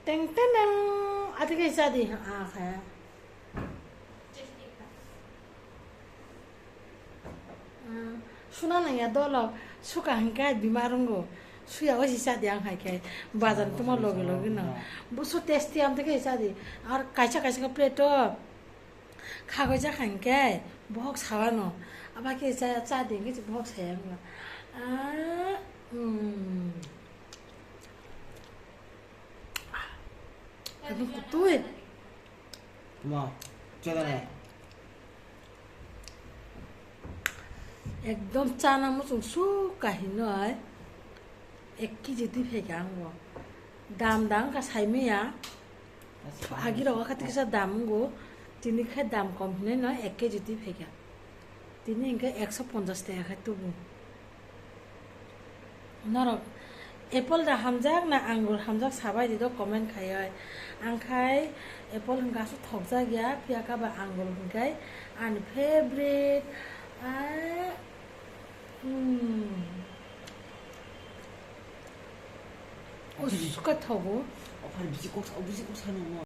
땡땡땡 어떻게 있어야지? 아 그래. 수나는 야 너로 수가 한가 비마른 거 수야 어디 있어야지 안 할게 바자는 또 먹으러 나 무슨 테스트 하면 되게 있어야지 아 가이차 그 플레이터 가고자 한게 뭐 사와노 아바게 있어야 짜대 이게 뭐 사야 아 이거 또 해. 고마워. 짜다네. একদম চানা মতন সুকাহি নয় 1 কেজি দুই ফেকে আনবো দাম দাম কা সাইমেয়া আগির অকাতে কিছু দাম গো তিনি খাই দাম কম হিনে নয় 1 কেজি দুই ফেকে তিনি ইনকে 150 টাকা খাই তবু নরক एप्पल दा हामजाक ना आंगुर हामजाक साबाय दिदो कमेन्ट खाय आंखाय एप्पल हंगासो थगजा गया फियाका बा आंगुर हंगाय आंनि फेभरेट उसका थगो 빨리 미지 꼭 사는 거.